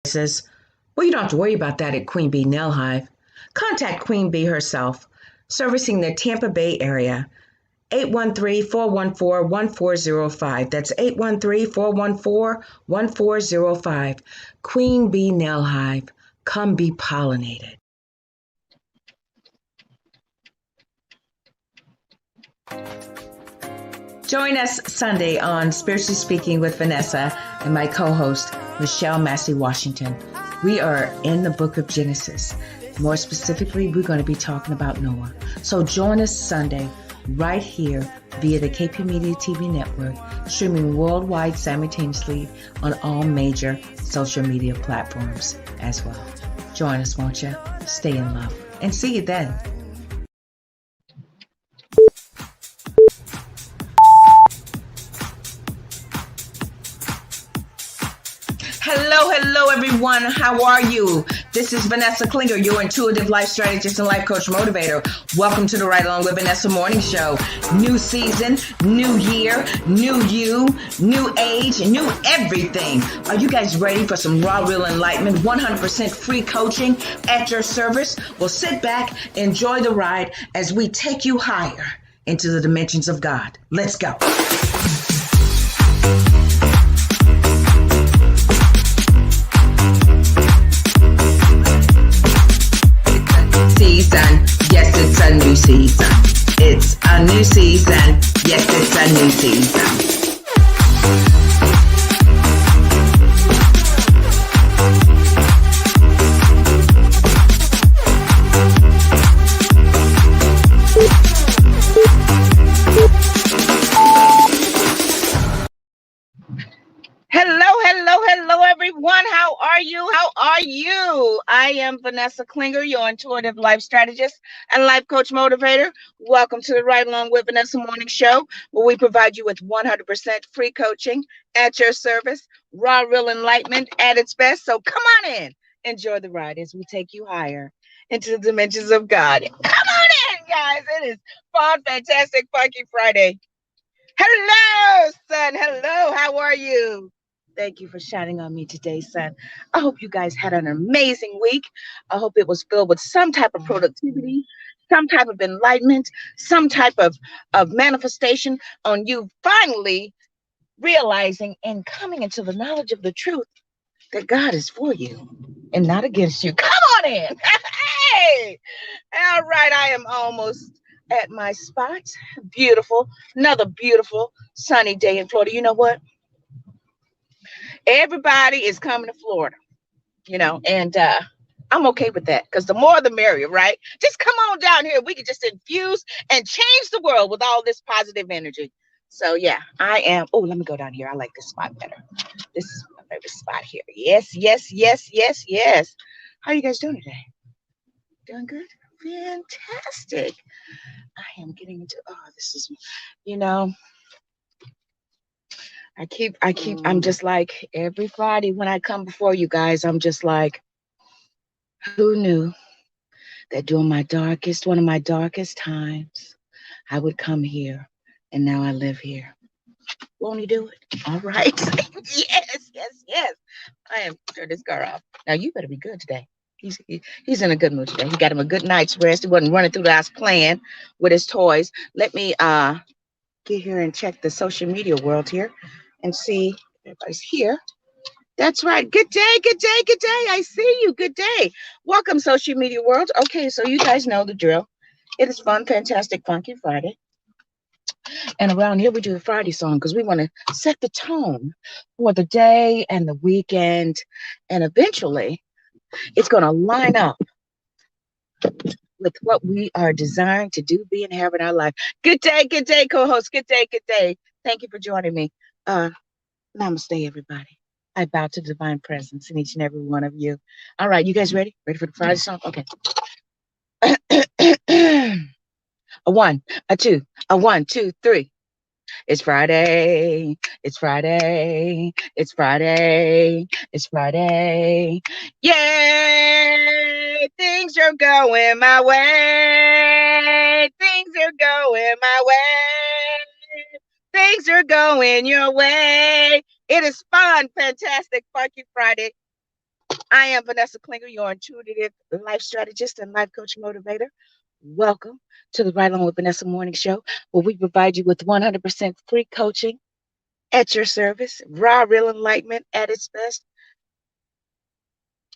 Says, well, you don't have to worry about that at Queen Bee Nail Hive. Contact Queen Bee herself, servicing the Tampa Bay area. 813-414-1405. That's 813-414-1405. Queen Bee Nail Hive. Come be pollinated. Join us Sunday on Spiritually Speaking with Vanessa and my co-host, Michelle Massey Washington. We are in the book of Genesis. More specifically, we're going to be talking about Noah. So join us Sunday right here via the KP Media TV network, streaming worldwide simultaneously on all major social media platforms as well. Join us, won't you? Stay in love. And see you then. Hello, everyone. How are you? This is Vanessa Klinger, your intuitive life strategist and life coach motivator. Welcome to the Right Along with Vanessa morning show. New season, new year, new you, new age, new everything. Are you guys ready for some raw, real enlightenment, 100% free coaching at your service? Well, sit back, enjoy the ride as we take you higher into the dimensions of God. Let's go. Season. Yes, it's a new season. It's a new season. Yes, it's a new season. Hello, everyone. How are you? I am Vanessa Klinger, your intuitive life strategist and life coach motivator. Welcome to the Right Along with Vanessa morning show, where we provide you with 100% free coaching at your service, raw, real enlightenment at its best. So come on in. Enjoy the ride as we take you higher into the dimensions of God. Come on in, guys. It is fun, fantastic, funky Friday. Hello, son. Hello. How are you? Thank you for shining on me today, son. I hope you guys had an amazing week. I hope it was filled with some type of productivity, some type of enlightenment, some type of manifestation on you finally realizing and coming into the knowledge of the truth that God is for you and not against you. Come on in. Hey! All right, I am almost at my spot. Beautiful. Another beautiful sunny day in Florida. You know what? Everybody is coming to Florida, and I'm okay with that because the more the merrier, right? Just come on down here. We can just infuse and change the world with all this positive energy. So, yeah, I am. Oh, let me go down here. I like this spot better. This is my favorite spot here. Yes. How are you guys doing today? Doing good? Fantastic. I am getting into, this is, I'm just like every Friday when I come before you guys, I'm just like, who knew that during one of my darkest times, I would come here and now I live here. Won't he do it? All right. Yes. I am turn this car off. Now you better be good today. He's in a good mood today. He got him a good night's rest. He wasn't running through the house playing with his toys. Let me get here and check the social media world here and see everybody's here. That's right. Good day. I see you. Good day. Welcome, social media world. Okay, so you guys know the drill. It is fun, fantastic, funky Friday. And around here, we do the Friday song because we want to set the tone for the day and the weekend. And eventually, it's going to line up with what we are desiring to do, be, and have in our life. Good day, co-host. Good day. Thank you for joining me. Namaste, everybody. I bow to the divine presence in each and every one of you. All right, you guys ready? Ready for the Friday song? Okay. A one, a two, a 1, 2, 3. It's Friday. It's Friday. Yay! Things are going my way. Things are going your way. It is fun, fantastic, funky Friday. I am Vanessa Klinger, your intuitive life strategist and life coach motivator. Welcome to the Right On with Vanessa Morning Show, where we provide you with 100% free coaching at your service. Raw, real enlightenment at its best.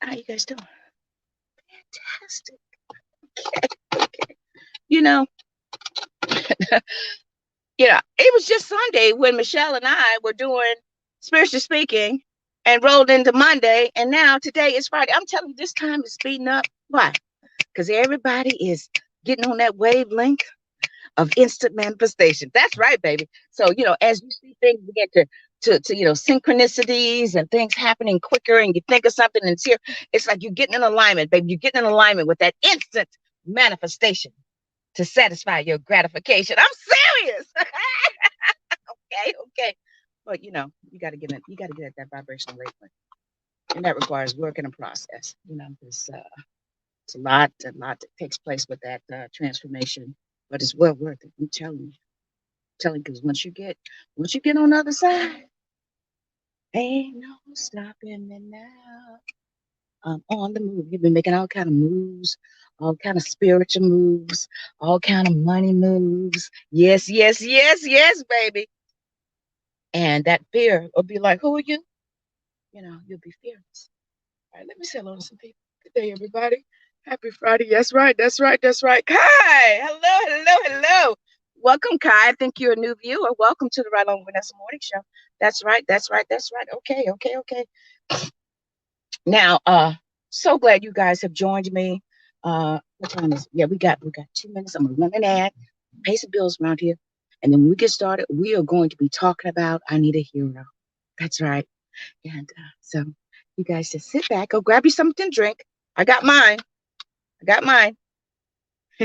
How you guys doing? Fantastic. Okay. You know, it was just Sunday when Michelle and I were doing spiritually speaking and rolled into Monday, and now today is Friday. I'm telling you, this time is speeding up. Why? Because everybody is getting on that wavelength of instant manifestation. That's right, baby. So, as you see things begin to synchronicities and things happening quicker, and you think of something and it's here, it's like you're getting in alignment, baby. You're getting in alignment with that instant manifestation to satisfy your gratification. I'm serious. Okay. But you got to get at that vibrational wavelength, and that requires work and a process. Because it's a lot that takes place with that transformation, but it's well worth it. I'm telling you. Because once you get on the other side, ain't no stopping me now. I'm on the move. You've been making all kind of moves, all kind of spiritual moves, all kind of money moves. Yes, baby. And that fear will be like, who are you? You'll be fearless. All right, let me say hello to some people. Good day, everybody. Happy Friday. That's right. Kai, hello. Welcome, Kai. I think you're a new viewer. Welcome to the Right On Vanessa Morning Show. That's right. Okay. Now, so glad you guys have joined me. What time is it? Yeah, we got 2 minutes. I'm gonna run an ad, pay some bills around here, and then when we get started, we are going to be talking about I Need a Hero. That's right. And so you guys just sit back, go grab you something to drink. I got mine.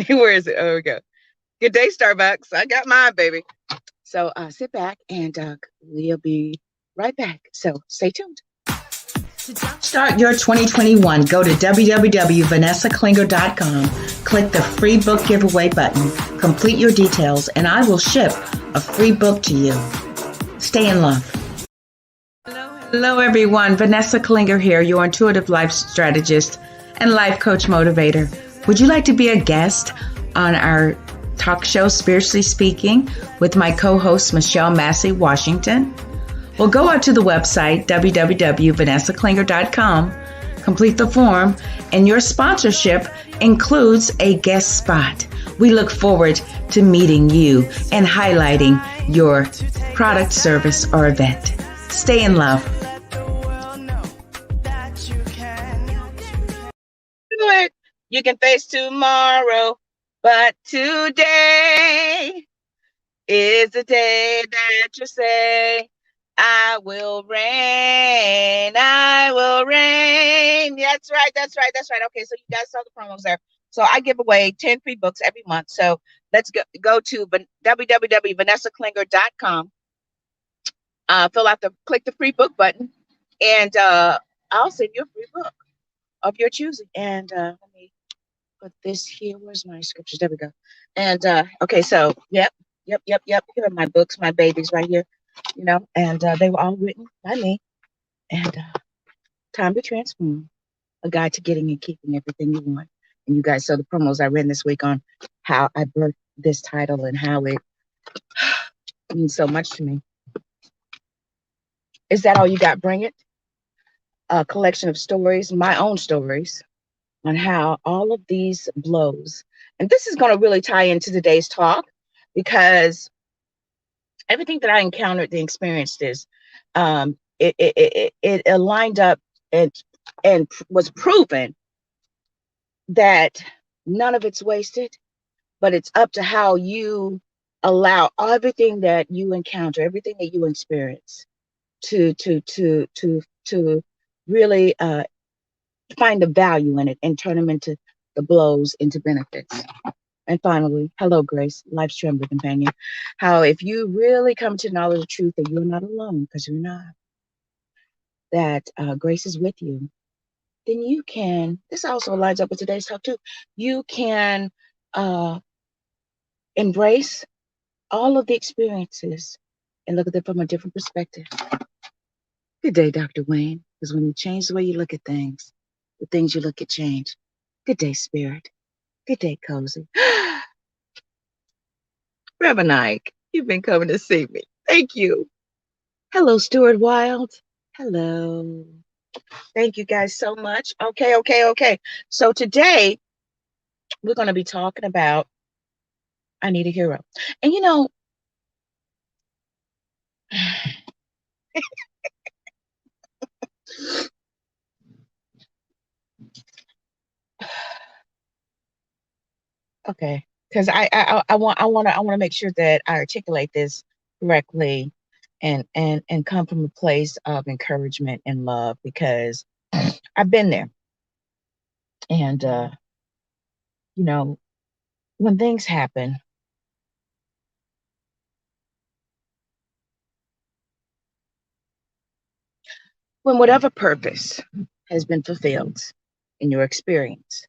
Where is it? Oh, we go. Good day, Starbucks. I got mine, baby. So sit back and we'll be right back. So stay tuned. To jumpstart your 2021, go to www.vanessaklinger.com, click the free book giveaway button, complete your details, and I will ship a free book to you. Stay in love. Hello, everyone. Vanessa Klinger here, your intuitive life strategist and life coach motivator. Would you like to be a guest on our talk show, Spiritually Speaking, with my co-host, Michelle Massey Washington? Well, go out to the website, www.vanessaklinger.com, complete the form, and your sponsorship includes a guest spot. We look forward to meeting you and highlighting your product, service, or event. Stay in love. You can face tomorrow, but today is the day that you say, I will reign. That's right. Okay, so you guys saw the promos there. So I give away 10 free books every month. So let's go to www.vanessaklinger.com. Click the free book button, and I'll send you a free book of your choosing. And let me put this here. Where's my scriptures? There we go. And okay, so yep. Here are my books, my babies right here. And they were all written by me. And Time to Transform, a guide to getting and keeping everything you want. And you guys saw the promos I ran this week on how I birthed this title and how it means so much to me. Is that all you got? Bring it. A collection of stories, my own stories, on how all of these blows. And this is going to really tie into today's talk, because everything that I encountered and experienced is it aligned up and was proven that none of it's wasted, but it's up to how you allow everything that you encounter, everything that you experience, to really find the value in it and turn them into the blows into benefits. And finally, hello, Grace, life's trembling companion. How if you really come to know the truth that you're not alone, because you're not, that Grace is with you, then you can, this also lines up with today's talk too, you can embrace all of the experiences and look at them from a different perspective. Good day, Dr. Wayne, because when you change the way you look at things, The things you look at change. Good day, Spirit. Good day, Cozy. Reverend Ike, you've been coming to see me. Thank you. Hello, Stuart Wild. Hello. Thank you guys so much. Okay. So today we're going to be talking about I Need a Hero. And you know, okay, because I want to make sure that I articulate this correctly and come from a place of encouragement and love because I've been there. And you know, when things happen, when whatever purpose has been fulfilled in your experience,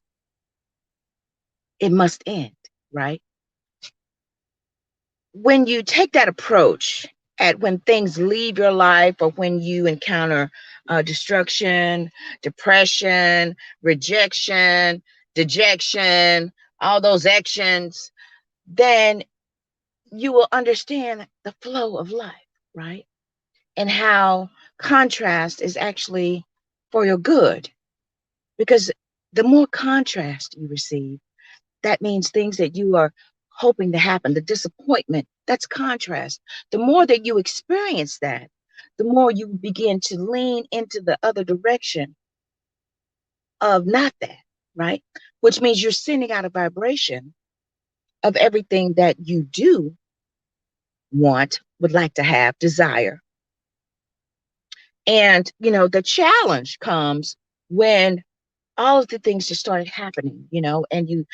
it must end, right? When you take that approach at when things leave your life or when you encounter destruction, depression, rejection, dejection, all those actions, then you will understand the flow of life, right? And how contrast is actually for your good. Because the more contrast you receive, that means things that you are hoping to happen, the disappointment, that's contrast. The more that you experience that, the more you begin to lean into the other direction of not that, right? Which means you're sending out a vibration of everything that you do want, would like to have, desire. And, the challenge comes when all of the things just started happening, and you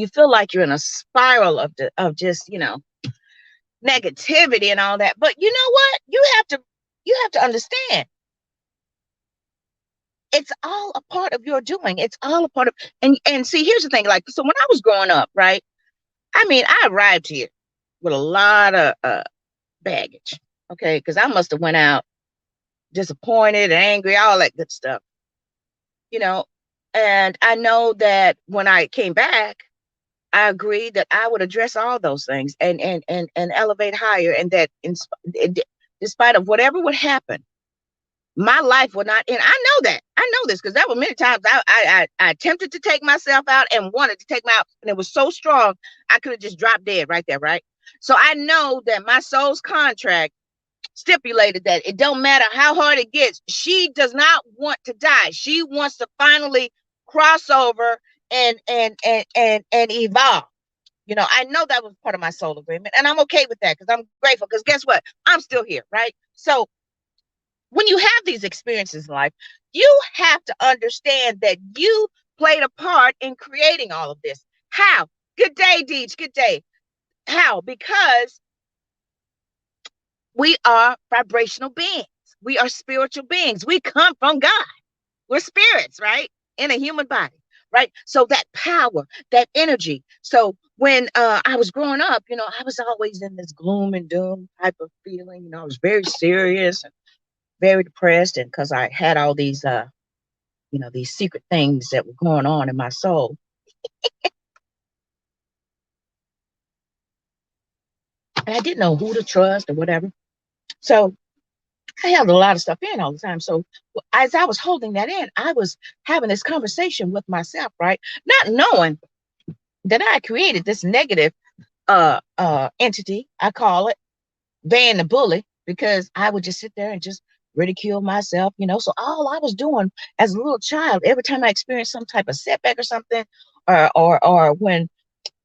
feel like you're in a spiral of just, negativity and all that. But you know what? You have to understand it's all a part of your doing. It's all a part of and see, here's the thing. Like, so when I was growing up, right? I mean, I arrived here with a lot of baggage. Okay, because I must have went out disappointed, angry, all that good stuff, you know. And I know that when I came back, I agreed that I would address all those things and elevate higher, and that despite of whatever would happen, my life would not end. I know that. I know this because there were many times I attempted to take myself out and wanted to take me out, and it was so strong I could have just dropped dead right there, right? So I know that my soul's contract stipulated that it don't matter how hard it gets. She does not want to die. She wants to finally cross over and evolve. I know that was part of my soul agreement, and I'm okay with that because I'm grateful. Because guess what? I'm still here, right? So when you have these experiences in life, you have to understand that you played a part in creating all of this. How? Good day, Deej. Good day. How? Because we are vibrational beings. We are spiritual beings. We come from God. We're spirits, right? In a human body, right? So that power, that energy. So when I was growing up, I was always in this gloom and doom type of feeling. I was very serious and very depressed, and because I had all these, these secret things that were going on in my soul, and I didn't know who to trust or whatever. So I held a lot of stuff in all the time. So as I was holding that in, I was having this conversation with myself, right? Not knowing that I created this negative entity, I call it, Van the bully, because I would just sit there and just ridicule myself. So all I was doing as a little child, every time I experienced some type of setback or something, or when,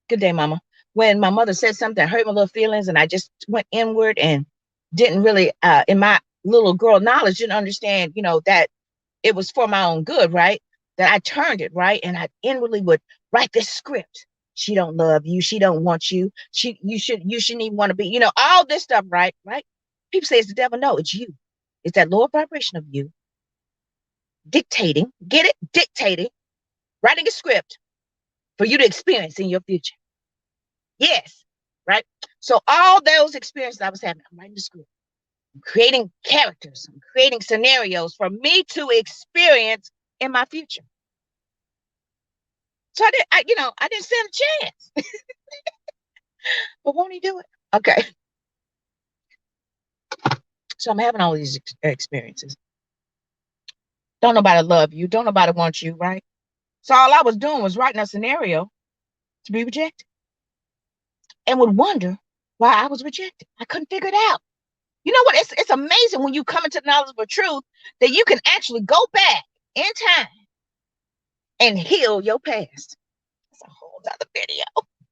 good day, mama, when my mother said something that hurt my little feelings, and I just went inward and didn't really, in my little girl knowledge, didn't understand, that it was for my own good, right? That I turned it, right? And I inwardly would write this script. She don't love you. She don't want you. You shouldn't even want to be, all this stuff, right? Right? People say it's the devil. No, it's you. It's that lower vibration of you dictating, get it? Dictating, writing a script for you to experience in your future. Yes. Right? So all those experiences I was having, I'm writing the script. I'm creating characters. I'm creating scenarios for me to experience in my future. So I didn't stand a chance. But won't he do it? Okay. So I'm having all these experiences. Don't nobody love you. Don't nobody want you, right? So all I was doing was writing a scenario to be rejected and would wonder why I was rejected. I couldn't figure it out. You know what? It's amazing when you come into the knowledge of a truth that you can actually go back in time and heal your past. That's a whole other video.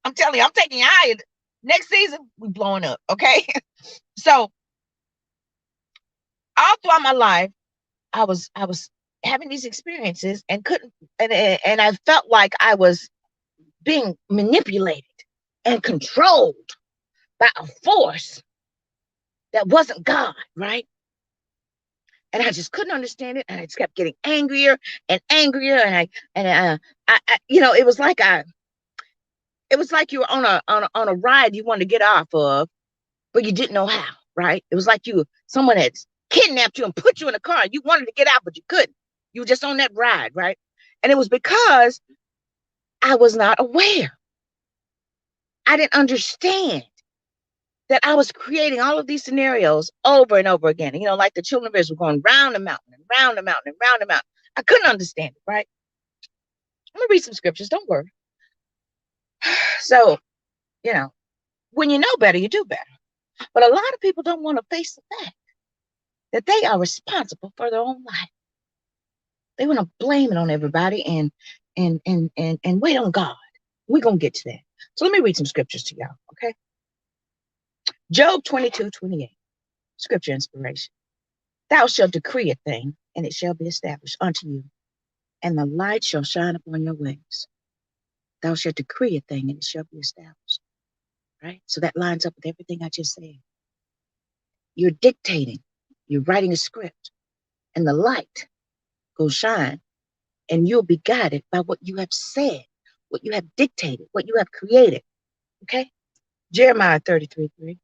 I'm telling you, I'm taking you higher. Next season, we blowing up, okay? So all throughout my life, I was having these experiences and couldn't and I felt like I was being manipulated and controlled by a force that wasn't God, right? And I just couldn't understand it, and I just kept getting angrier and angrier, it was like you were on a ride you wanted to get off of, but you didn't know how, right? It was like someone had kidnapped you and put you in a car, and you wanted to get out, but you couldn't. You were just on that ride, right? And it was because I was not aware. I didn't understand that I was creating all of these scenarios over and over again. Like the children of Israel going round the mountain and round the mountain and round the mountain. I couldn't understand it, right? I'm going to read some scriptures. Don't worry. So, when you know better, you do better. But a lot of people don't want to face the fact that they are responsible for their own life. They want to blame it on everybody and wait on God. We're going to get to that. So let me read some scriptures to y'all, okay? Job 22:28, scripture inspiration. Thou shalt decree a thing, and it shall be established unto you, and the light shall shine upon your ways. Thou shalt decree a thing, and it shall be established. Right? So that lines up with everything I just said. You're dictating, you're writing a script, and the light will shine, and you'll be guided by what you have said, what you have dictated, what you have created. Okay? Jeremiah 33:3.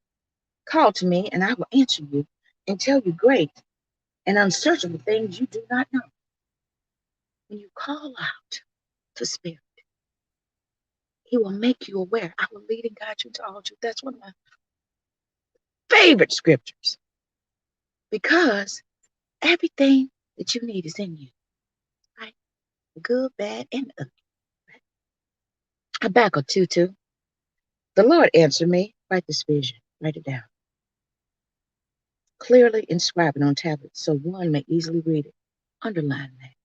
Call to me, and I will answer you and tell you great and unsearchable things you do not know. When you call out to Spirit, He will make you aware. I will lead and guide you to all truth. That's one of my favorite scriptures, because everything that you need is in you, right? Good, bad, and ugly. Right? Habakkuk 2:2. The Lord answered me, write this vision, write it down. Clearly inscribe it on tablets so one may easily read it. Underline that.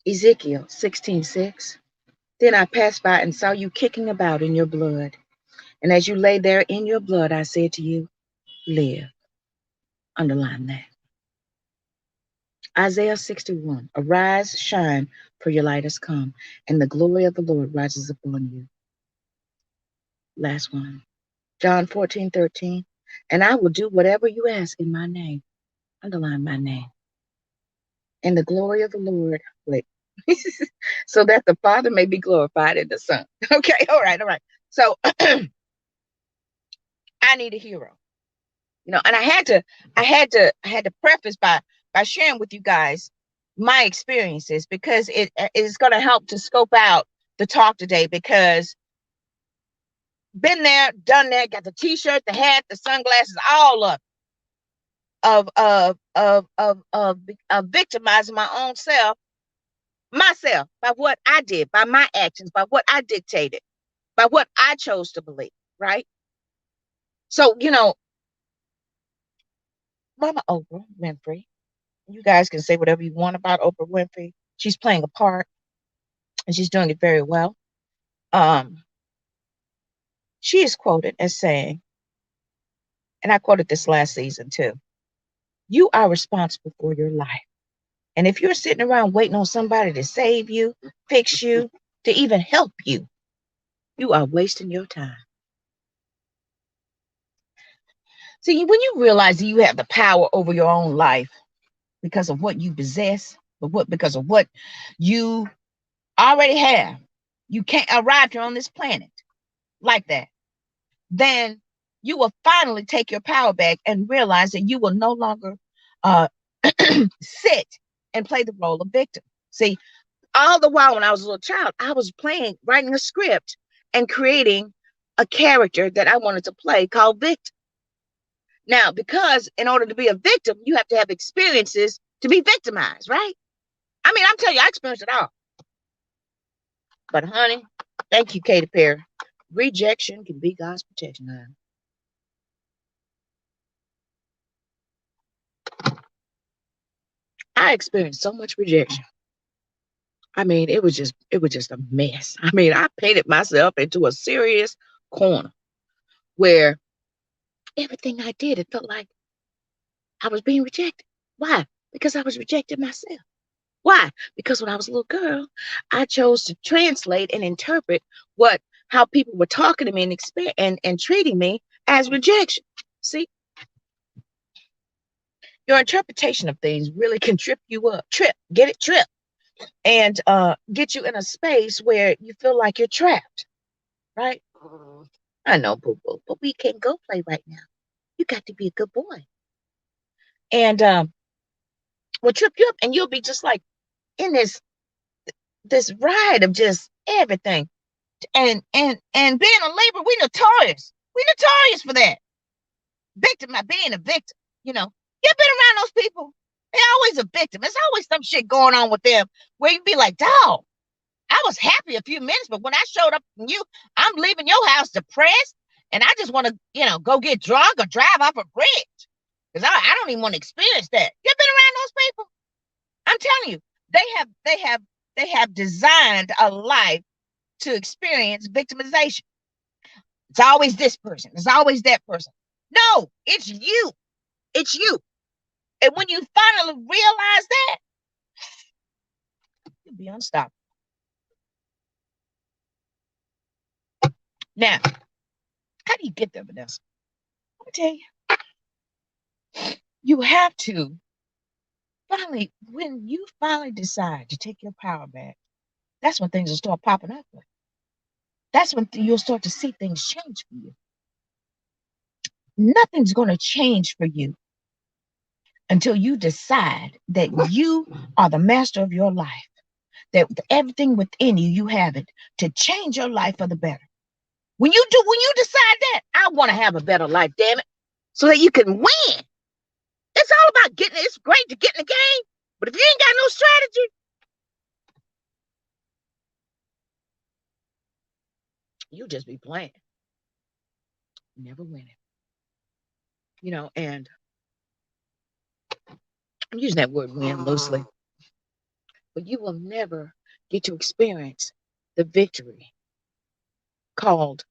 Ezekiel 16:6. Then I passed by and saw you kicking about in your blood. And as you lay there in your blood, I said to you, live. Underline that. Isaiah 61. Arise, shine, for your light has come, and the glory of the Lord rises upon you. Last one. John 14:13. And I will do whatever you ask in my name. Underline my name. And the glory of the Lord, wait, so that the Father may be glorified in the Son. Okay, all right. So I need a hero. And I had to preface by sharing with you guys my experiences, because it is going to help to scope out the talk today, because been there, done that, got the t-shirt, the hat, the sunglasses, all of victimizing my own self, myself, by what I did, by my actions, by what I dictated, by what I chose to believe, right? So, Mama Oprah Winfrey, you guys can say whatever you want about Oprah Winfrey. She's playing a part, and she's doing it very well. She is quoted as saying, and I quoted this last season too, you are responsible for your life. And if you're sitting around waiting on somebody to save you, fix you, to even help you, you are wasting your time. See, when you realize that you have the power over your own life because of what you possess, because of what you already have, you can't arrive here on this planet like that, then you will finally take your power back and realize that you will no longer uh, sit and play the role of victim. See, all the while when I was a little child, I was writing a script and creating a character that I wanted to play called victim. Now, because in order to be a victim, you have to have experiences to be victimized, right? I mean, I'm telling you, I experienced it all. But honey, thank you, Katy Perry. Rejection can be God's protection, honey. I experienced so much rejection. I mean, it was just a mess. I mean, I painted myself into a serious corner where everything I did, it felt like I was being rejected. Why? Because I was rejecting myself. Why? Because when I was a little girl, I chose to translate and interpret how people were talking to me and treating me as rejection. See, your interpretation of things really can trip you up. Trip, and get you in a space where you feel like you're trapped, right? I know, boo boo, but we can't go play right now. You got to be a good boy. And will trip you up, and you'll be just like in this ride of just everything. And being a labor, we notorious. We notorious for that. Being a victim. You know, you've been around those people. They're always a victim. There's always some shit going on with them where you be like, dog, I was happy a few minutes, but when I showed up from you, I'm leaving your house depressed, and I just want to, go get drunk or drive off a bridge because I don't even want to experience that. You've been around those people. I'm telling you, they have designed a life to experience victimization. It's always this person. It's always that person. No, it's you. It's you. And when you finally realize that, you'll be unstoppable. Now, how do you get there, Vanessa? Let me tell you. You have to when you finally decide to take your power back, that's when things will start popping up. That's when you'll start to see things change for you. Nothing's going to change for you until you decide that you are the master of your life, that everything within you, you have it to change your life for the better. When you decide that, I want to have a better life, damn it, so that you can win. It's all about getting it. It's great to get in the game, but if you ain't got no strategy, you'll just be playing, never winning. And I'm using that word win loosely, but you will never get to experience the victory called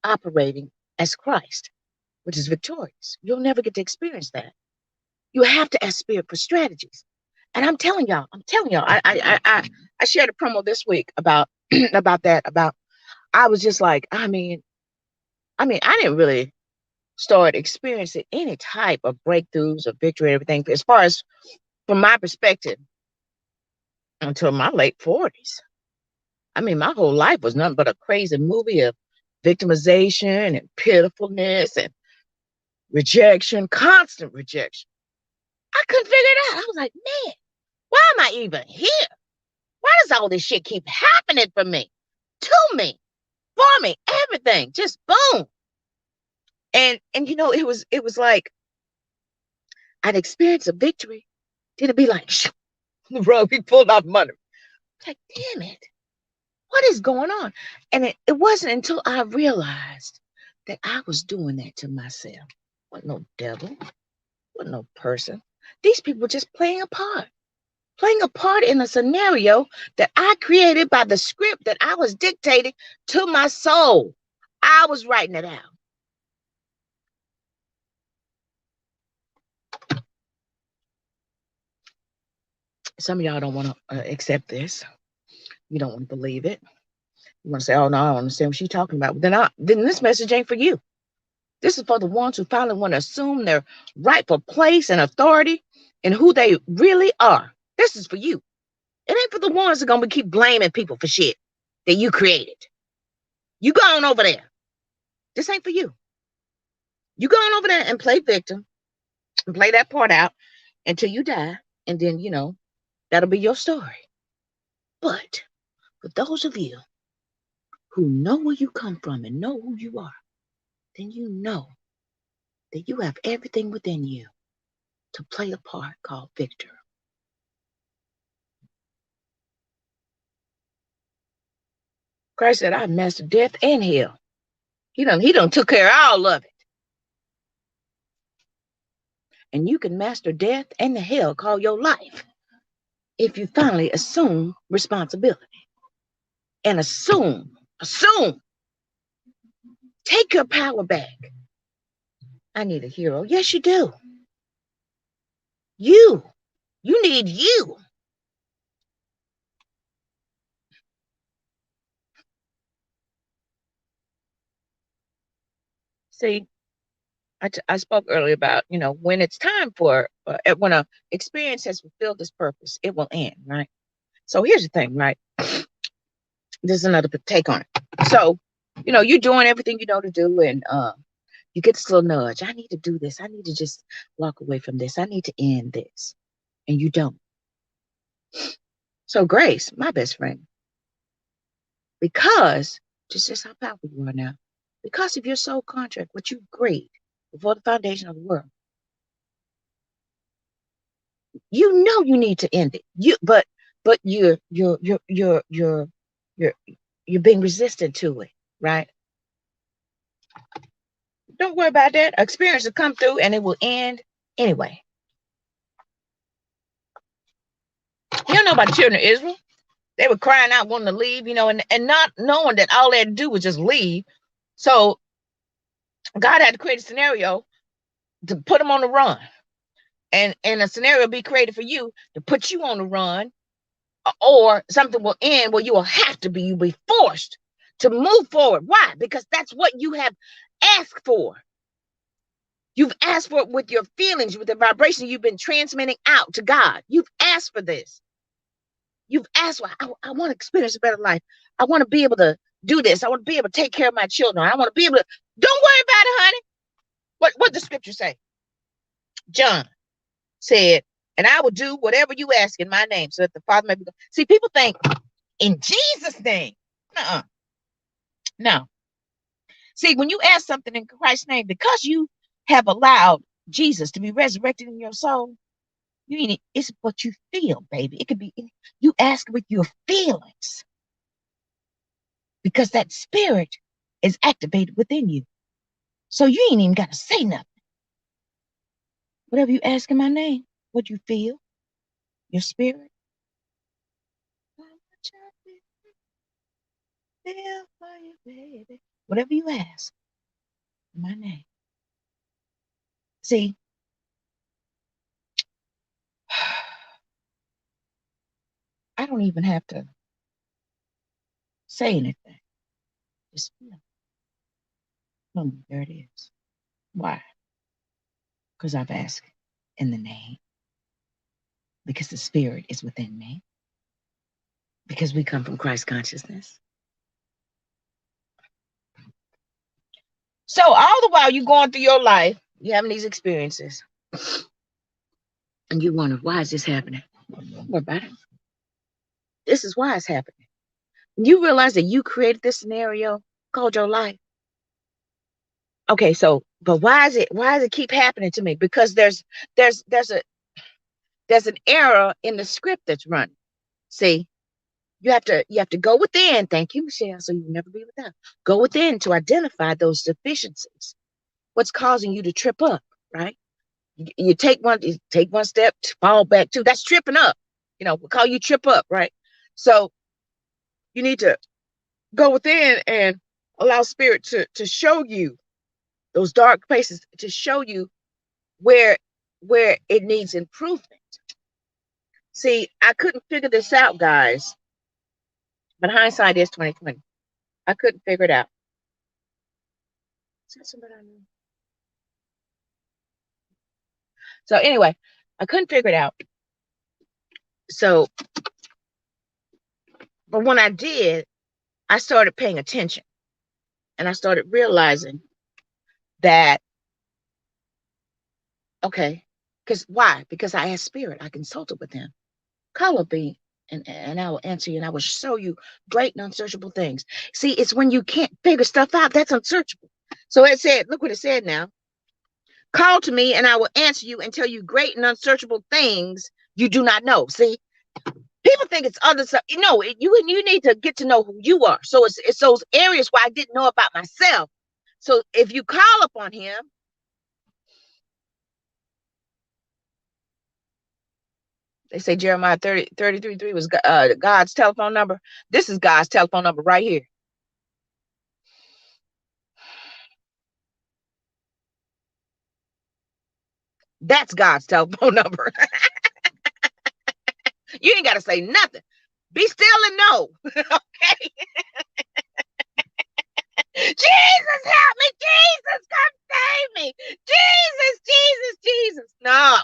operating as Christ, which is victorious. You'll never get to experience that. You have to ask Spirit for strategies. And I'm telling y'all, I shared a promo this week about that. I was just like, I mean, I didn't really start experiencing any type of breakthroughs or victory and everything, as far as from my perspective, until my late 40s. I mean, my whole life was nothing but a crazy movie of victimization and pitifulness and rejection, constant rejection. I couldn't figure it out. I was like, man, why am I even here? Why does all this shit keep happening for me, to me, for me, everything, just boom. And it was like I'd experience a victory. Then it'd be like, the rug be pulled off money. Like, damn it, what is going on? And it wasn't until I realized that I was doing that to myself. Wasn't no devil, wasn't no person. These people were just playing a part in a scenario that I created by the script that I was dictating to my soul. I was writing it out. Some of y'all don't want to accept this. You don't want to believe it. You want to say, oh, no, I don't understand what she's talking about. Then this message ain't for you. This is for the ones who finally want to assume their rightful place and authority and who they really are. This is for you. It ain't for the ones that are going to keep blaming people for shit that you created. You go on over there. This ain't for you. You go on over there and play victim and play that part out until you die. And then, that'll be your story. But for those of you who know where you come from and know who you are, then you know that you have everything within you to play a part called victor. Christ said, I mastered death and hell. He done took care of all of it. And you can master death and the hell called your life if you finally assume responsibility. And assume, take your power back. I need a hero. Yes, you do. You need you. See, I spoke earlier about, when it's time for, when a experience has fulfilled its purpose, it will end, right? So here's the thing, right? There's another take on it. So, you're doing everything you know to do, and you get this little nudge. I need to do this. I need to just walk away from this. I need to end this. And you don't. So Grace, my best friend, because just how powerful you are now, because of your soul contract, what you agreed before the foundation of the world, you need to end it. But you're being resistant to it, right? Don't worry about that. Experience will come through and it will end anyway. You don't know about the children of Israel. They were crying out, wanting to leave, and not knowing that all they had to do was just leave. So God had to create a scenario to put them on the run. And a scenario be created for you to put you on the run, or something will end where you'll be forced to move forward. Why? Because that's what you have asked for. You've asked for it with your feelings, with the vibration you've been transmitting out to God. You've asked for this. You've asked for, I want to experience a better life. I want to be able to do this. I want to be able to take care of my children. I want to be able to, don't worry about it, honey. What the scripture say? John said, and I will do whatever you ask in my name so that the Father may be. See, people think in Jesus' name. No. See, when you ask something in Christ's name, because you have allowed Jesus to be resurrected in your soul, it's what you feel, baby. It could be, you ask with your feelings, because that spirit is activated within you. So you ain't even got to say nothing. Whatever you ask in my name, what you feel, your spirit. Whatever you ask in my name. See, I don't even have to say anything. Just feel. There it is. Why? Because I've asked in the name. Because the spirit is within me. Because we come from Christ consciousness. So all the while you're going through your life, you're having these experiences. And you wonder, why is this happening? Don't worry about it. This is why it's happening. You realize that you created this scenario called your life. Okay, so, but why does it keep happening to me? Because there's an error in the script that's running. See, you have to go within. Thank you, Michelle. So you'll never be without. Go within to identify those deficiencies. What's causing you to trip up, right? You take one step, fall back two. That's tripping up. We call you trip up, right? So you need to go within and allow spirit to show you those dark places, to show you where it needs improvement. See, I couldn't figure this out, guys. But hindsight is 2020. I couldn't figure it out. Is that somebody I know? So anyway, I couldn't figure it out. So, but when I did, I started paying attention. And I started realizing that Okay. Because why? Because I asked Spirit. I consulted with him. Call up me, and I will answer you, and I will show you great and unsearchable things. See, it's when you can't figure stuff out that's unsearchable. So it said, look what it said now. Call to me, and I will answer you and tell you great and unsearchable things you do not know. See, people think it's other stuff. No, you need to get to know who you are. So it's those areas where I didn't know about myself. So if you call upon him, they say Jeremiah 33:3 was God's telephone number. This is God's telephone number right here. That's God's telephone number. You ain't got to say nothing. Be still and know. Okay. Jesus, help me. Jesus, come save me. Jesus, Jesus, Jesus. No.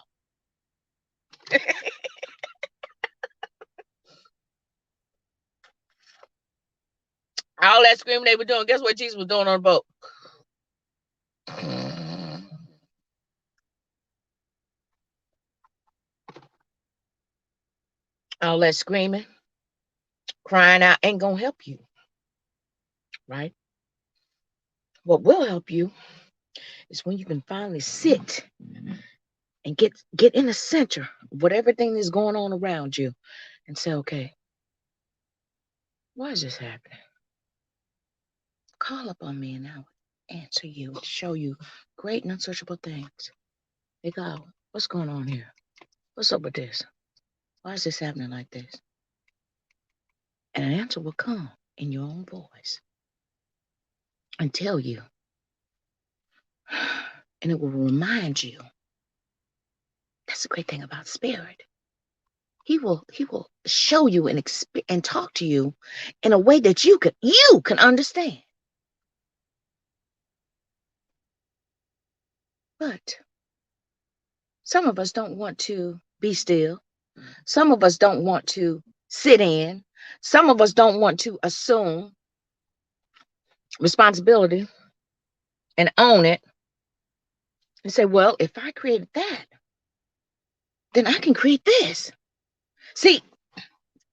All that screaming they were doing, guess what Jesus was doing on the boat? All that screaming, crying out ain't going to help you, right? What will help you is when you can finally sit and get in the center of what everything is going on around you and say, okay, why is this happening? Call upon me and I will answer you and show you great and unsearchable things. Hey God, what's going on here? What's up with this? Why is this happening like this? And an answer will come in your own voice and tell you. And it will remind you. That's the great thing about Spirit. He will show you and talk to you in a way that you can understand. But some of us don't want to be still. Some of us don't want to sit in. Some of us don't want to assume responsibility and own it and say, well, if I created that, then I can create this. See,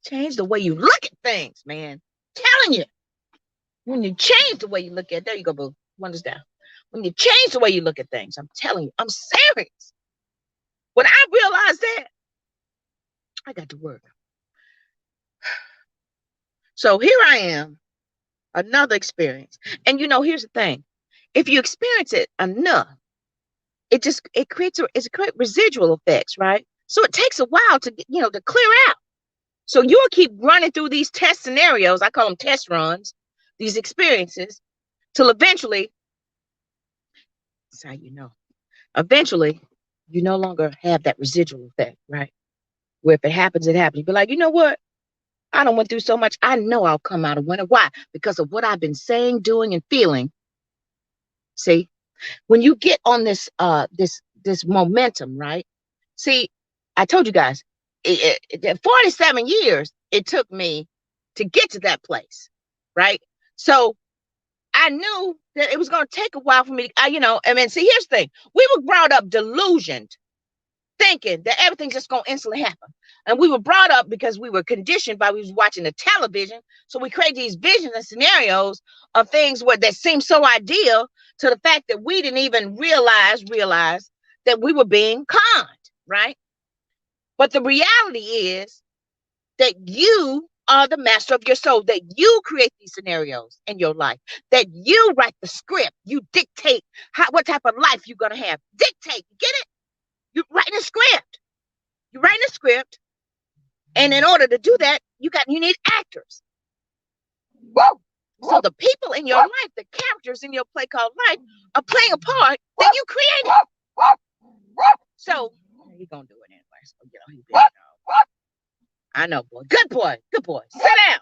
change the way you look at things, man. I'm telling you. When you change the way you look at, there you go, boo. One is down. When you change the way you look at things, I'm telling you, I'm serious. When I realized that, I got to work. So here I am, another experience. And here's the thing. If you experience it enough, it creates residual effects, right? So it takes a while to clear out. So you'll keep running through these test scenarios. I call them test runs, these experiences, till eventually, that's how you know. Eventually, you no longer have that residual effect, right? Where if it happens, it happens. You be like, you know what? I done went through so much. I know I'll come out a winner. Why? Because of what I've been saying, doing, and feeling. See, when you get on this momentum, right? See, I told you guys, 47 years it took me to get to that place, right? So I knew that it was going to take a while for me to, see, here's the thing. We were brought up delusioned, thinking that everything's just going to instantly happen. And we were brought up because we were conditioned by we was watching the television. So we create these visions and scenarios of things that seem so ideal to the fact that we didn't even realize that we were being conned, right? But the reality is that you are the master of your soul, that you create these scenarios in your life, that you write the script, you dictate what type of life you're going to have. Dictate, get it? You're writing a script. You're writing a script. And in order to do that, you need actors. So the people in your life, the characters in your play called life, are playing a part that you created. So you're going to do it anyway. So, I know, boy. Good boy. Good boy. Sit down.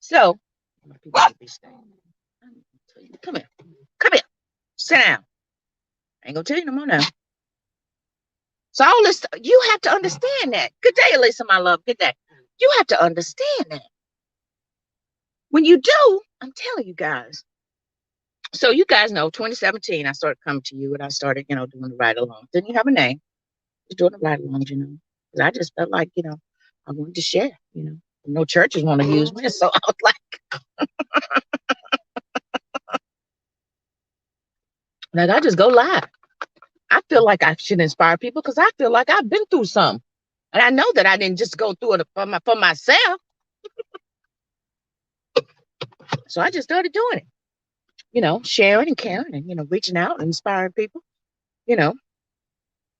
So, come here. Come here. Sit down. I ain't going to tell you no more now. So all this, you have to understand that. Good day, Elisa, my love. Good day. You have to understand that. When you do, I'm telling you guys, So you guys know, 2017, I started coming to you and I started, doing the ride along. Didn't you have a name? Just doing the ride along, because I just felt like, I wanted to share. No churches want to use me. So I was like, I just go live. I feel like I should inspire people because I feel like I've been through something. And I know that I didn't just go through it for myself. So I just started doing it, sharing and caring and, reaching out and inspiring people, you know,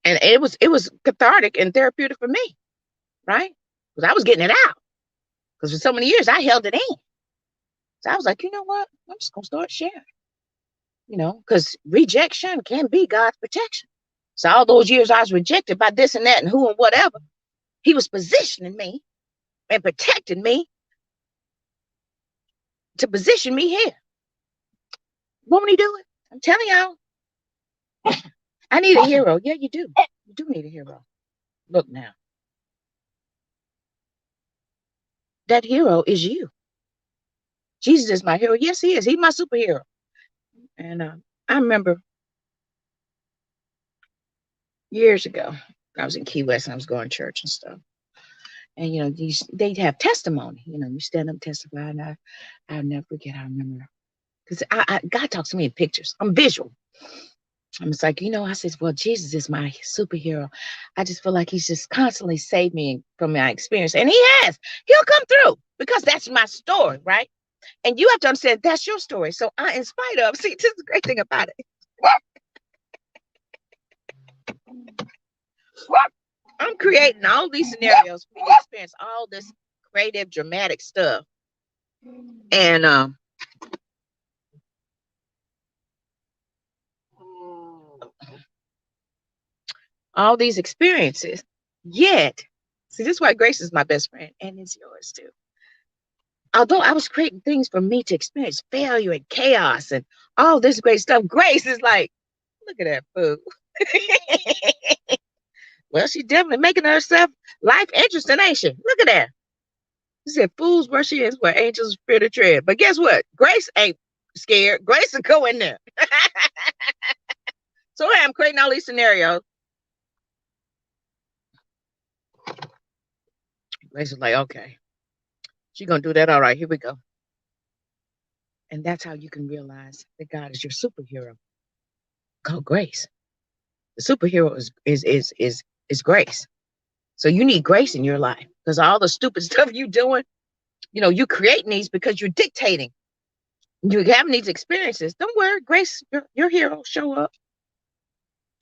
and it was cathartic and therapeutic for me, right? Because I was getting it out. Because for so many years I held it in. So I was like, you know what? I'm just gonna start sharing, because rejection can be God's protection. So all those years I was rejected by this and that and who and whatever, he was positioning me and protecting me to position me here. Won't he do it? I'm telling y'all, I need a hero. Yeah, you do. You do need a hero. Look now. That hero is you. Jesus is my hero. Yes, he is. He's my superhero. And I remember years ago, I was in Key West and I was going to church and stuff. And they'd have testimony. You stand up and testify, and I'll never forget. I remember because God talks to me in pictures. I'm visual. I'm just like, I said, well, Jesus is my superhero. I just feel like he's just constantly saved me from my experience. And he has. He'll come through because that's my story, right? And you have to understand that's your story. So in spite of, see, this is the great thing about it. I'm creating all these scenarios for you to experience all this creative, dramatic stuff. And all these experiences. Yet, see, this is why Grace is my best friend, and it's yours too. Although I was creating things for me to experience failure and chaos and all this great stuff, Grace is like, look at that fool. Well, she's definitely making herself life interesting, ain't she? Look at that. She said, fools where she is, where angels fear to tread. But guess what? Grace ain't scared. Grace will go in there. So I'm creating all these scenarios. Grace is like, okay, she's going to do that. All right, here we go. And that's how you can realize that God is your superhero. Called grace. The superhero is grace. So you need grace in your life because all the stupid stuff you doing, you creating these because you're dictating. You're having these experiences. Don't worry, grace, your hero show up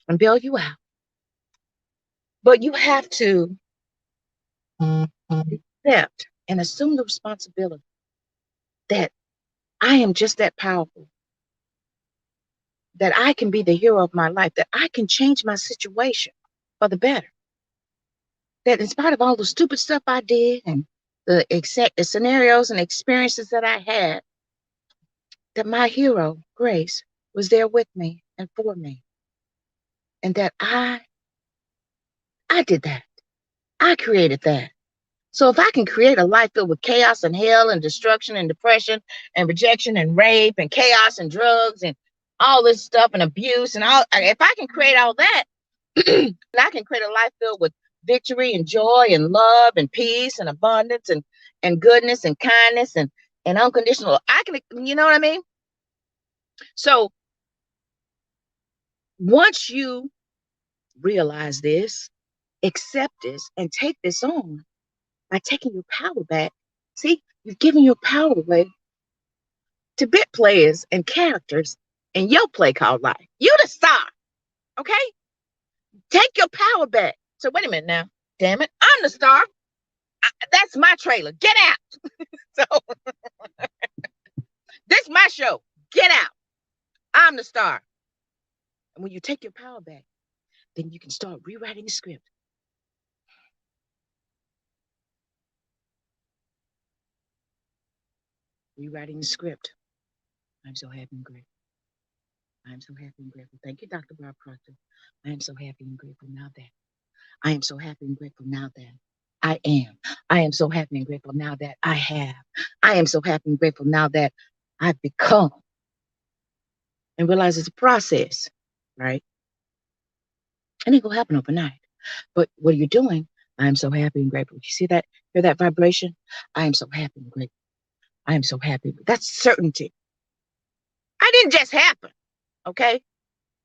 and bail you out. But you have to accept and assume the responsibility that I am just that powerful, that I can be the hero of my life, that I can change my situation for the better. That in spite of all the stupid stuff I did and the scenarios and experiences that I had, that my hero, Grace, was there with me and for me. And that I did that. I created that. So if I can create a life filled with chaos and hell and destruction and depression and rejection and rape and chaos and drugs and all this stuff and abuse and all, if I can create all that, and I can create a life filled with victory and joy and love and peace and abundance and goodness and kindness and unconditional. I can, you know what I mean? So once you realize this, accept this, and take this on by taking your power back. See, you're giving your power away to bit players and characters in your play called life. You the star, okay? Take your power back. So wait a minute now. Damn it, I'm the star. That's my trailer. Get out. So this is my show. Get out. I'm the star. And when you take your power back, then you can start rewriting the script. Rewriting the script. I'm so happy and grateful. I'm so happy and grateful. Thank you, Dr. Bob Proctor. I am so happy and grateful now that. I am so happy and grateful now that I am. I am so happy and grateful now that I have. I am so happy and grateful now that I've become. and realize it's a process, right? And it ain't gonna happen overnight. But what you're doing, I am so happy and grateful. You see that? Hear that vibration? I am so happy and grateful. I am so happy. That's certainty. I didn't just happen, okay?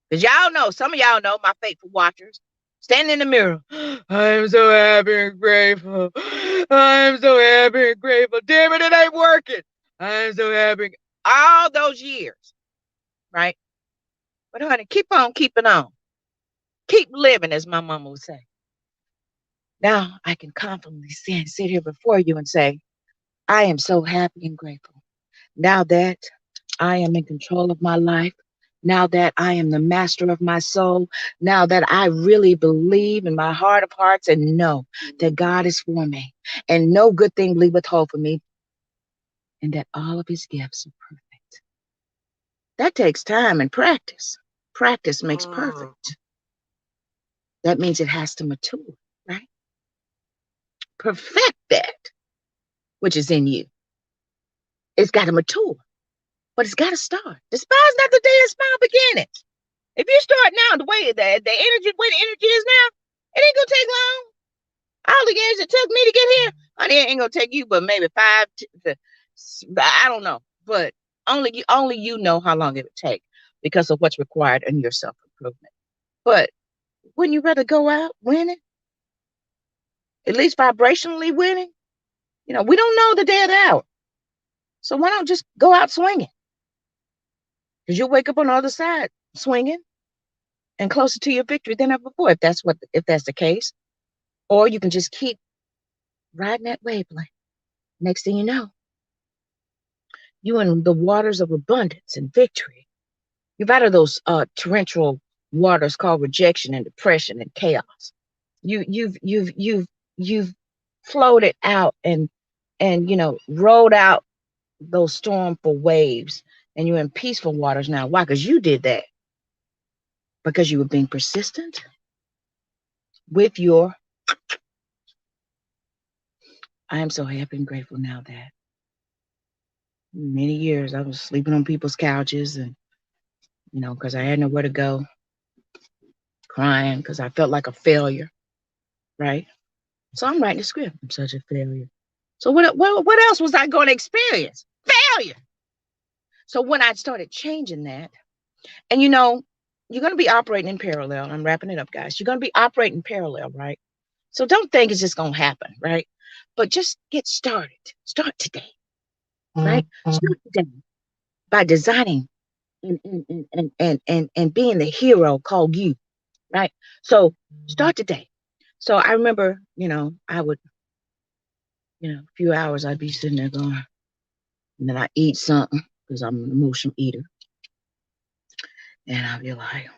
Because y'all know, some of y'all know, my faithful watchers, standing in the mirror. I am so happy and grateful. I am so happy and grateful. Damn it, it ain't working. I am so happy. All those years, right? But honey, keep on keeping on. Keep living, as my mama would say. Now I can confidently sit here before you and say, I am so happy and grateful. Now that I am in control of my life, now that I am the master of my soul, now that I really believe in my heart of hearts and know that God is for me and no good thing will withhold from me, and that all of his gifts are perfect. That takes time and practice. Practice makes perfect. That means it has to mature, right? Perfect that which is in you. It's got to mature, but it's got to start. Despise not the day of small beginnings. If you start now, the way the energy, where the energy is now, it ain't gonna take long. All the years it took me to get here, honey, it ain't gonna take you, but maybe I don't know, but only you know how long it would take because of what's required in your self improvement. But wouldn't you rather go out winning, at least vibrationally winning? You know, we don't know the day of the hour, so why don't just go out swinging? Because you'll wake up on the other side swinging and closer to your victory than ever before, if that's the case. Or you can just keep riding that wavelength. Next thing you know, you in the waters of abundance and victory. You've out of those torrential waters called rejection and depression and chaos. You've floated out and rode out those stormful waves, and you're in peaceful waters now. Why? Because you did that. Because you were being persistent with your. I am so happy and grateful now that many years I was sleeping on people's couches and because I had nowhere to go, crying because I felt like a failure, right? So I'm writing a script. I'm such a failure. So what else was I going to experience? Failure. So when I started changing that, and you're going to be operating in parallel. I'm wrapping it up, guys. You're going to be operating parallel, right? So don't think it's just going to happen, right? But just get started. Start today, right? Start today by designing and being the hero called you, right? So start today. So I remember, I would, a few hours I'd be sitting there going, and then I eat something because I'm an emotional eater. And I'd be like,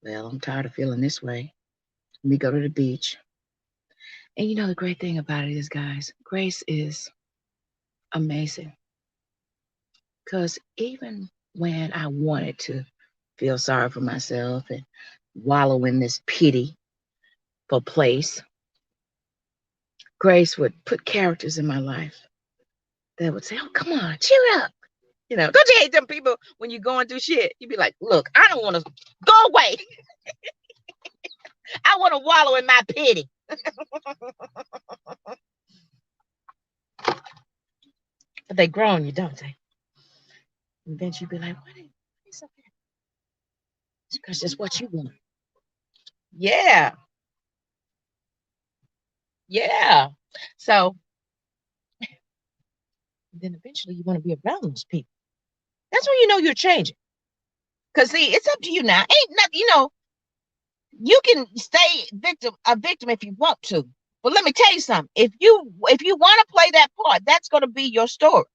well, I'm tired of feeling this way. Let me go to the beach. And the great thing about it is, guys, grace is amazing. Because even when I wanted to feel sorry for myself and wallow in this pity for place, grace would put characters in my life that would say, oh, come on, cheer up. Don't you hate them people when you're going through shit? You be like, look, I don't want to go away. I want to wallow in my pity. But they grow on you, don't they? And then you be like, what is up here? It's because it's what you want. Yeah. Yeah. So then eventually you want to be around those people. That's when you know you're changing. Because see, it's up to you now. Ain't nothing, you can stay a victim if you want to. But let me tell you something. If you want to play that part, that's going to be your story.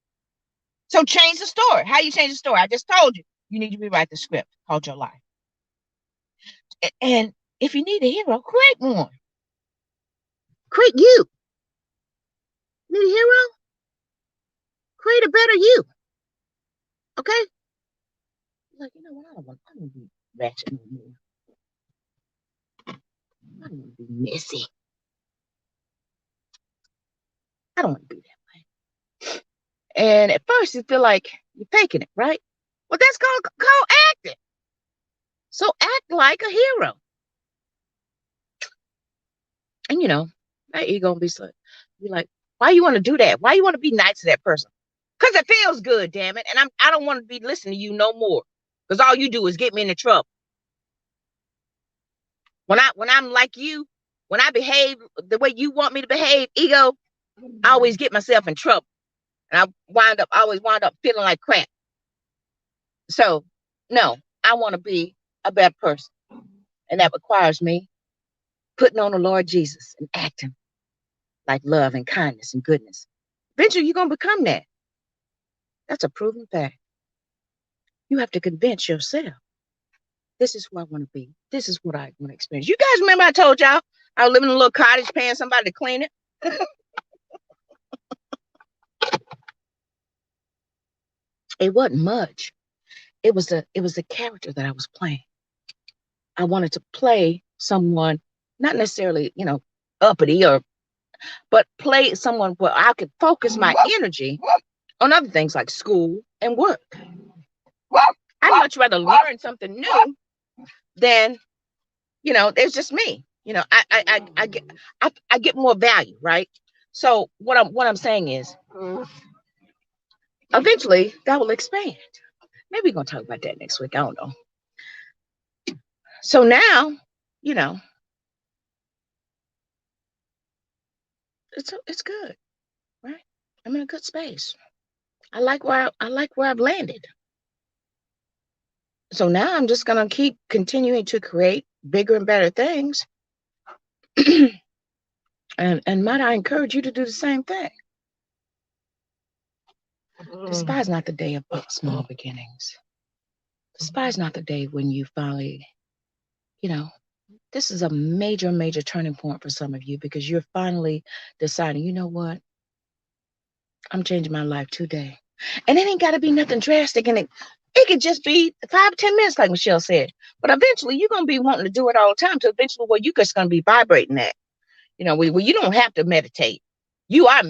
So change the story. How you change the story? I just told you. You need to rewrite the script called your life. And if you need a hero, create one. Create you. Need a hero? Create a better you. Okay? Like, you know what? I don't want to be ratchet no more. I don't want to be messy. I don't want to be that way. And at first you feel like you're faking it, right? Well, that's called acting. So act like a hero. And that ego gonna be like, why you want to do that? Why you want to be nice to that person? Because it feels good, damn it. And I don't want to be listening to you no more. Because all you do is get me into trouble. When I'm like you, when I behave the way you want me to behave, ego, I always get myself in trouble. And I always wind up feeling like crap. So no, I want to be a better person. And that requires me putting on the Lord Jesus and acting like love and kindness and goodness. Eventually, you're going to become that. That's a proven fact. You have to convince yourself. This is who I want to be. This is what I want to experience. You guys remember I told y'all I was living in a little cottage paying somebody to clean it? It wasn't much. It was the character that I was playing. I wanted to play someone, not necessarily, uppity but play someone where I could focus my energy on other things like school and work. I'd much rather learn something new than, it's just me. I get more value, right? So what I'm saying is eventually that will expand. Maybe we're gonna talk about that next week. I don't know. So now, you know, it's good, right? I'm in a good space. I like where I've landed. So now I'm just gonna keep continuing to create bigger and better things. and might I encourage you to do the same thing? Despise not the day of small beginnings. Despise not the day when you finally, this is a major, major turning point for some of you because you're finally deciding, you know what? I'm changing my life today. And it ain't got to be nothing drastic. And it could just be 5 or 10 minutes, like Michelle said. But eventually, you're going to be wanting to do it all the time. So eventually, you're just going to be vibrating that. Well, you don't have to meditate. You are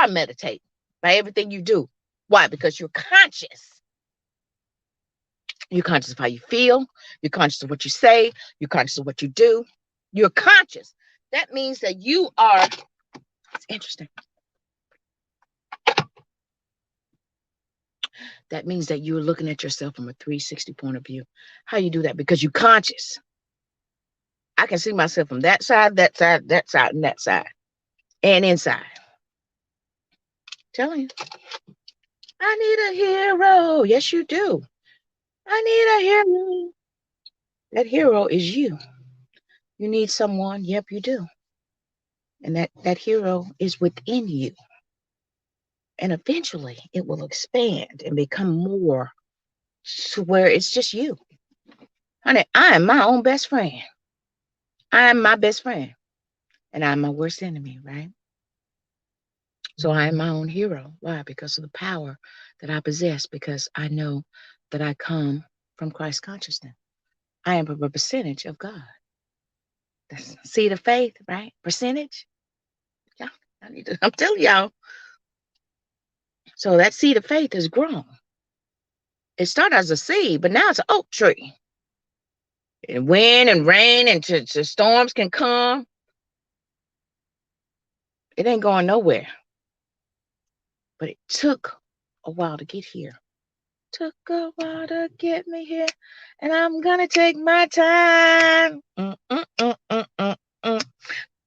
meditating by everything you do. Why? Because you're conscious. You're conscious of how you feel. You're conscious of what you say. You're conscious of what you do. You're conscious. That means that you are, it's interesting. That means that you're looking at yourself from a 360 point of view. How you do that? Because you're conscious. I can see myself from that side, that side, that side, and that side. And inside. Telling you. I need a hero. Yes, you do. I need a hero. That hero is you. You need someone. Yep, you do. And that hero is within you. And eventually it will expand and become more to where it's just you. Honey, I am my own best friend. I am my best friend. And I'm my worst enemy, right? So I am my own hero. Why? Because of the power that I possess, because I know that I come from Christ consciousness. I am a percentage of God. That's seed of faith, right? Percentage. Yeah, I'm telling y'all. So that seed of faith has grown. It started as a seed, but now it's an oak tree. And wind and rain and storms can come. It ain't going nowhere. But it took a while to get here. Took a while to get me here. And I'm going to take my time.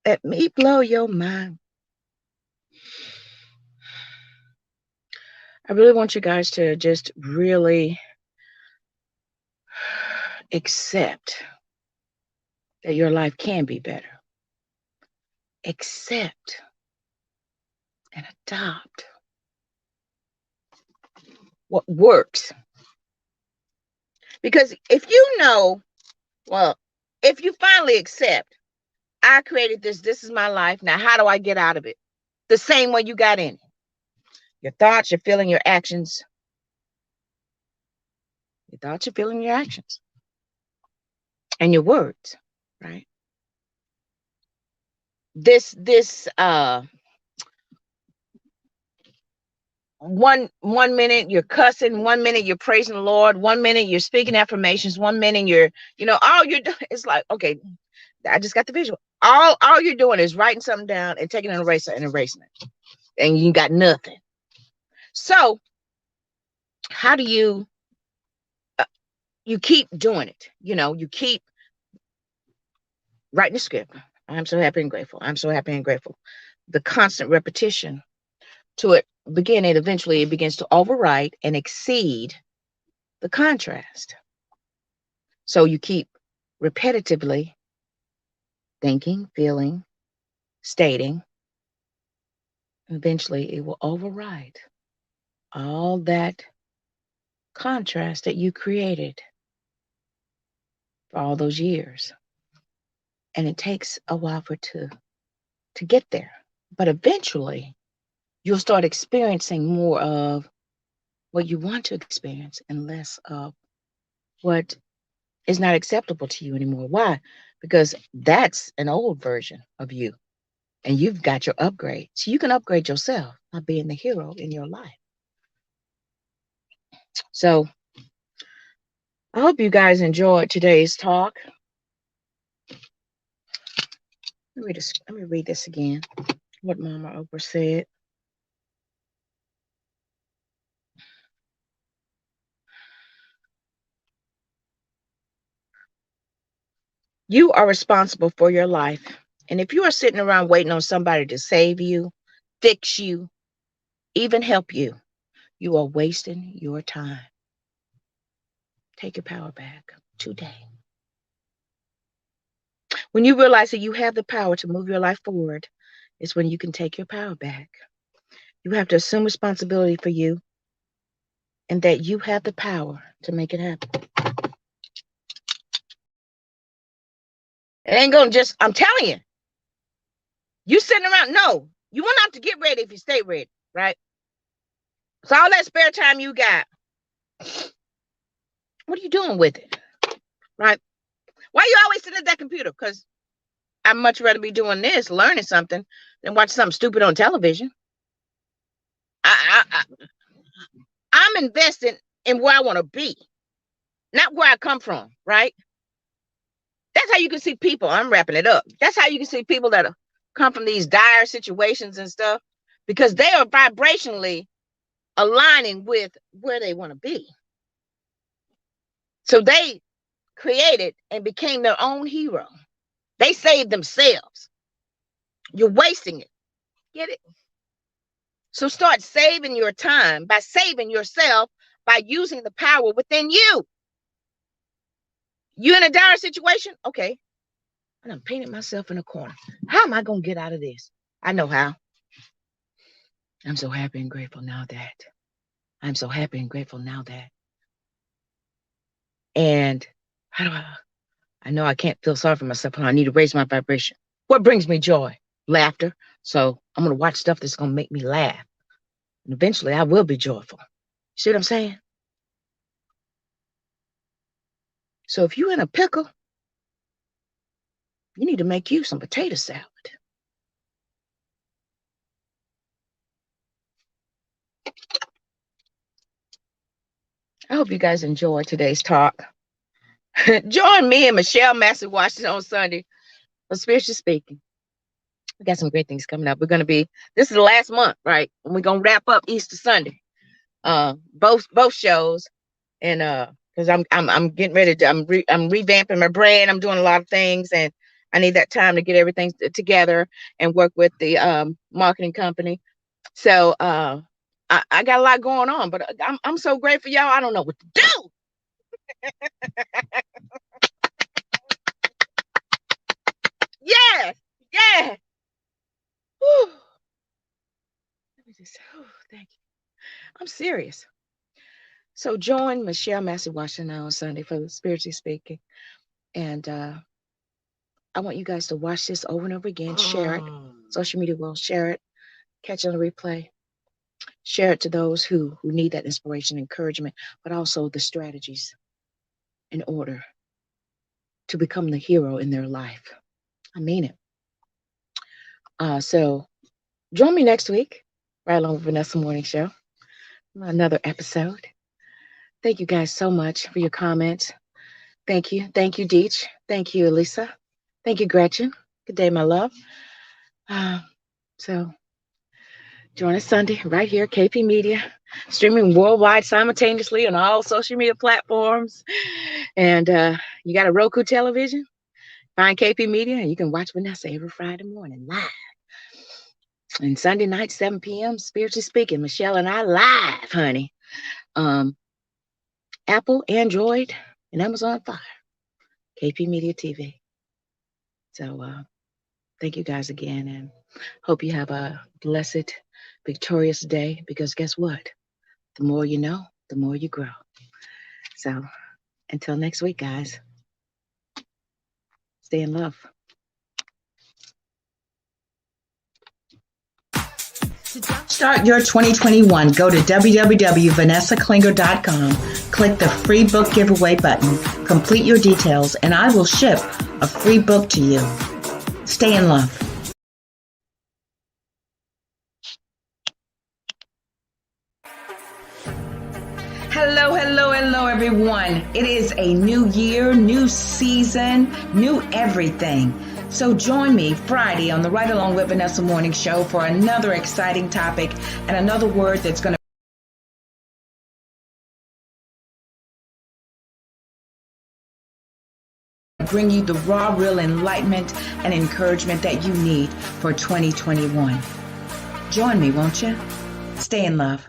Let me blow your mind. I really want you guys to just really accept that your life can be better. Accept and adopt what works. Because if if you finally accept, I created this is my life. Now, how do I get out of it? The same way you got in it. Your thoughts, your feeling, your actions. Your thoughts, your feeling, your actions. And your words, right? This one minute you're cussing, 1 minute you're praising the Lord, 1 minute you're speaking affirmations, 1 minute you're, all you're doing. It's like, okay, I just got the visual. All you're doing is writing something down and taking an eraser and erasing it, and you got nothing. So how do you keep doing it? You keep writing the script. I'm so happy and grateful. I'm so happy and grateful. The constant repetition to it beginning, eventually it begins to override and exceed the contrast. So you keep repetitively thinking, feeling, stating, and eventually it will override all that contrast that you created for all those years. And it takes a while to get there. But eventually you'll start experiencing more of what you want to experience and less of what is not acceptable to you anymore. Why? Because that's an old version of you. And you've got your upgrade. So you can upgrade yourself by being the hero in your life. So I hope you guys enjoyed today's talk. Let me read this again. What Mama Oprah said. You are responsible for your life. And if you are sitting around waiting on somebody to save you, fix you, even help you, you are wasting your time. Take your power back today. When you realize that you have the power to move your life forward, it's when you can take your power back. You have to assume responsibility for you and that you have the power to make it happen. It ain't gonna just, I'm telling you, you sitting around, no, you won't have to get ready if you stay ready, right? So all that spare time you got, what are you doing with it, right? Why you always sitting at that computer? Because I'd much rather be doing this, learning something, than watch something stupid on television. I'm investing in where I want to be, not where I come from, right? That's how you can see people. I'm wrapping it up. That's how you can see people that come from these dire situations and stuff, because they are vibrationally aligning with where they want to be. So they created and became their own hero. They saved themselves. You're wasting it. Get it? So start saving your time by saving yourself by using the power within you. You in a dire situation? Okay. I done painted myself in a corner. How am I going to get out of this? I know how. I'm so happy and grateful now that. I'm so happy and grateful now that. And how do I know I can't feel sorry for myself. I need to raise my vibration. What brings me joy? Laughter. So I'm going to watch stuff that's going to make me laugh. And eventually I will be joyful. See what I'm saying? So if you're in a pickle, you need to make you some potato salad. I hope you guys enjoyed today's talk. Join me and Michelle Massey Washington on Sunday for Spiritually Speaking. We got some great things coming up. This is the last month, right? And we're gonna wrap up Easter Sunday. Both shows, and because I'm getting ready to I'm revamping my brand. I'm doing a lot of things, and I need that time to get everything together and work with the marketing company. So I got a lot going on, but I'm so grateful, y'all. I don't know what to do. Yeah, yeah. Whew. Let me just, thank you. I'm serious. So join Michelle Massey Washington on Sunday for the Spiritually Speaking. And I want you guys to watch this over and over again. Share it. Social media will share it. Catch it on the replay. Share it to those who need that inspiration, encouragement, but also the strategies in order to become the hero in their life. I mean it. So join me next week, right along with Vanessa Morning Show. another episode. Thank you guys so much for your comments. Thank you. Thank you, Deech. Thank you, Elisa. Thank you, Gretchen. Good day, my love. So join us Sunday right here, KP Media, streaming worldwide simultaneously on all social media platforms. And you got a Roku television? Find KP Media and you can watch Vanessa every Friday morning live. And Sunday night, 7 p.m., spiritually speaking, Michelle and I live, honey. Apple, Android, and Amazon Fire, KP Media TV. So thank you guys again, and hope you have a blessed, victorious day, because guess what? The more you know, the more you grow. So until next week, guys, stay in love. To start your 2021, go to www.vanessaklinger.com, click the free book giveaway button, complete your details, and I will ship a free book to you. Stay in love. Hello, hello, hello, everyone. It is a new year, new season, new everything. So join me Friday on the Right Along with Vanessa Morning Show for another exciting topic and another word that's going to bring you the raw, real enlightenment and encouragement that you need for 2021. Join me, won't you? Stay in love.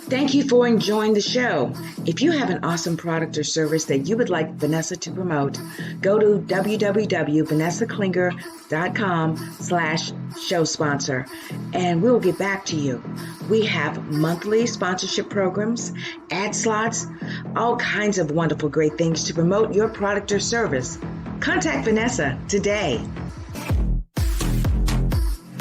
Thank you for enjoying the show. If you have an awesome product or service that you would like Vanessa to promote, go to www.vanessaklinger.com/show sponsor, and we'll get back to you. We have monthly sponsorship programs, ad slots, all kinds of wonderful, great things to promote your product or service. Contact Vanessa today